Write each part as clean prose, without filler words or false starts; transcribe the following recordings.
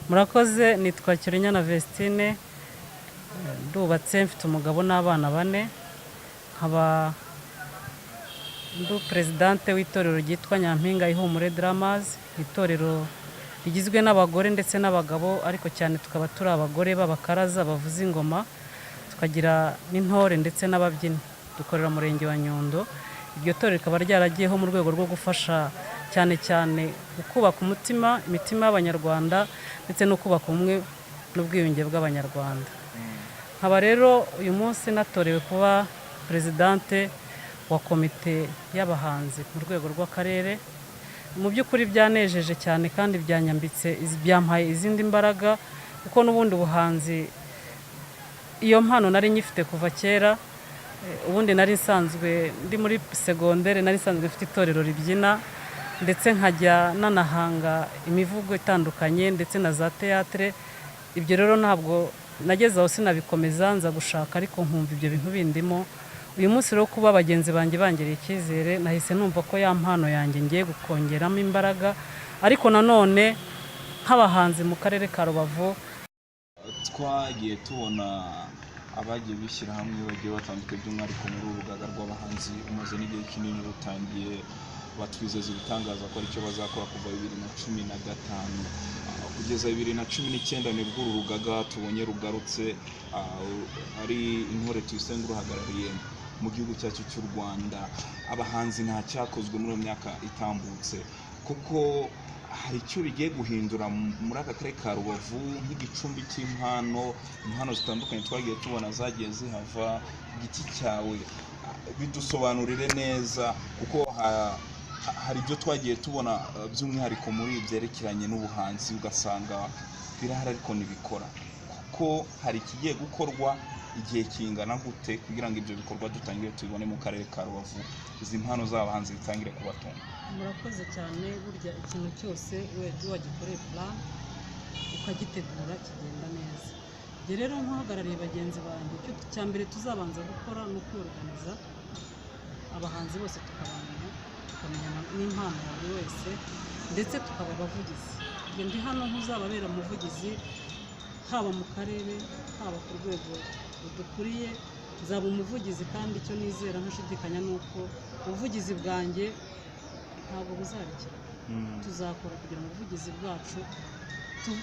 Murakoze, nitwa Cyrinyana Vestine, ndubatse mfite umugabo n'abana 4, nkaba presidente w'itorero ryitwa Nyampinga Ihumure Dramas, itorero rigizwe n'abagore ndetse n'abagabo, ariko cyane tukaba turi abagore b'abakaraza bavuza ingoma, tukagira n'intore ndetse n'ababyinnyi. Dukorera murenge wa Nyundo. Iryo torero rikaba ryaragiyeho mu rwego rwo gufasha cyane kubaka imitima y'Abanyarwanda ndetse no kubaka umwe n'ubwiyunge bw'Abanyarwanda. Nkaba rero uyu munsi natorewe kuba presidente wa komite y'abahanzi mu rwego rw'akarere. Mu by'ukuri byanejeje cyane kandi byampaye izindi mbaraga, kuko n'ubundi buhanzi iyo mpano nari nyifite kuva kera. Ubundi nari nsanzwe ndi muri secondaire, nari nsanzwe mfite itorero ribyina ndetse nkajya nanahanga imivugo itandukanye ndetse na za théâtre. Ibyo rero ntabwo nageze aho sinabikomeza, nza gushaka ariko nkumva ibyo bintu bindimo. Uyu munsi rero kuba bagenzi banjye bangereye icyizere, nahise numva ko ya mpano yanjye ngiye gukongeramo imbaraga, ariko nanone nk'abahanzi mu karere ka Rubavu twagiye tubona abagiye bishyira hamwe bagiye batandukanye, by'umwihariko muri urugaga rw'abahanzi umaze n'igihe kinini rutangiye, batwizeza ibitangaza ko aricyo bazakora kuva 2015 kugeza 2019 nibwo uru rugaga tubonye rugarutse, ari intore Tuyisenge uruhagarariye mu gihugu cyacu cy'u Rwanda. Abahanzi nta cyakozwe muri myaka itambutse, kuko hari icyo bigiye guhindura muri aka karere ka Rubavu nk'igicumbi cy'impano, impano zitandukanye twagiye tubona zagiye zihava. Igiti cyawe bidusobanurire neza, kuko hari ibyo twagiye tubona by'umwihariko muri byerekeranye n'ubuhanzi ugasanga birahari ariko ntibikora, kuko hari ikigiye gukorwa igihe kingana gute kugira ngo ibyo bikorwa dutangire tubibone mu karere ka Rubavu, izi mpano z'abahanzi zitangire kubatunga? Murakoze cyane. Burya ikintu cyose wagikoreye plan ukagitegura kigenda neza. Njye rero nk'uhagarariye bagenzi banjye, icyo cya mbere tuzabanza gukora ni ukwiorganiza abahanzi bose, tukamenya n'impano ya buri wese, ndetse tukaba abavugizi. Njye ndi hano nk'uzababera umuvugizi, haba mu karere haba ku rwego rudukuriye, nzaba umuvugizi. Kandi icyo nizera ntashidikanya ni uko ubuvugizi bwanjye ntabwo buzarikira. Tuzakora kugira ngo ubuvugizi bwacu,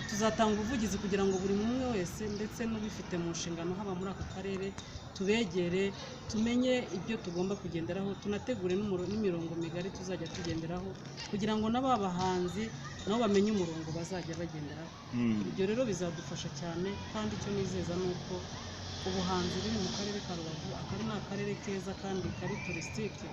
tuzatanga ubuvugizi kugira ngo buri umwe wese ndetse n'ubifite mu nshingano haba muri aka karere tubegere, tumenye ibyo tugomba kugenderaho, tunategure n'imirongo migari tuzajya tugenderaho, kugira ngo n'abahanzi nabo bamenye umurongo bazajya bagenderaho. Ibyo rero bizadufasha cyane, kandi icyo nizeza ni uko ubuhanzi buri mu karere ka Rubavu, akari ni akarere keza kandi kari touristique.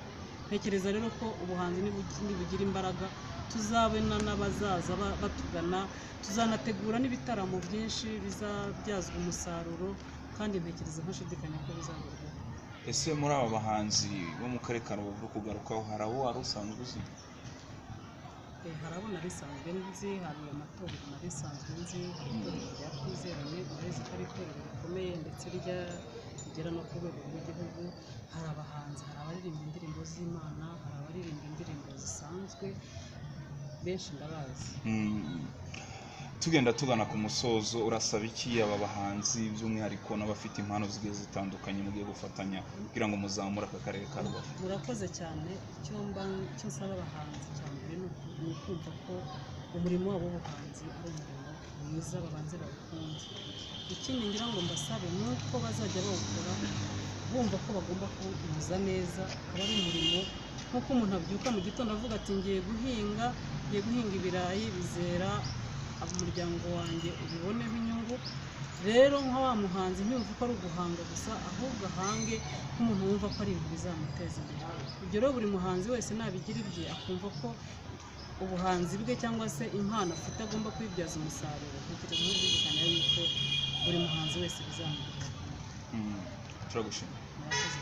Ntekereza rero ko ubuhanzi nibugira imbaraga, tuzabona n'abazaza batugana, tuzanategura n'ibitaramo byinshi bizabyazwa umusaruro, kandi ntekereza ntashidikanya ko bizagerwaho. Ese muri aba bahanzi bo mu karere ka Rubavu kugarukaho, hari abo wari usanzwe uzi? Hari abo nari nsanzwe nzi, hari amatorero nari nsanzwe nzi, hari itorero rya Twizerane, urabizi ko ari itorero rikomeye ndetse rigera no ku rwego rw'igihugu. Hari abahanzi, hari abaririmba indirimbo z'Imana, hari abaririmba indirimbo zisanzwe, benshi ndabazi. Tugenda tugana ku musozo, urasaba iki aba bahanzi by'umwihariko n'abafite impano zigiye zitandukanye mugiye gufatanya kugira ngo muzamure aka karere ka Rubavu? Murakoze cyane. Icyo nsaba abahanzi cya mbere ni ukumva ko umurimo wabo w'ubuhanzi ari umurimo mwiza, babanze bawukunze. Ikindi ngira ngo mbasabe ni uko bazajya bawukora bumva ko bagomba kuwunoza neza, akaba ari umurimo nk'uko umuntu abyuka mu gitondo avuga ati ngiye guhinga ibirayi bizera umuryango wanjye ubiboneho inyungu. Rero nka wa muhanzi ntiyumva ko ari uguhanga gusa, ahubwo ahange nk'umuntu wumva ko ari ibintu bizamuteza imbere. Ibyo rero buri muhanzi wese nabigira ibye, akumva ko ubuhanzi bwe cyangwa se impano afite agomba kwibyaza umusaruro. Ntekereza ntibiziganya yuko buri muhanzi wese bizamuteza. Turagushimira. Murakoze.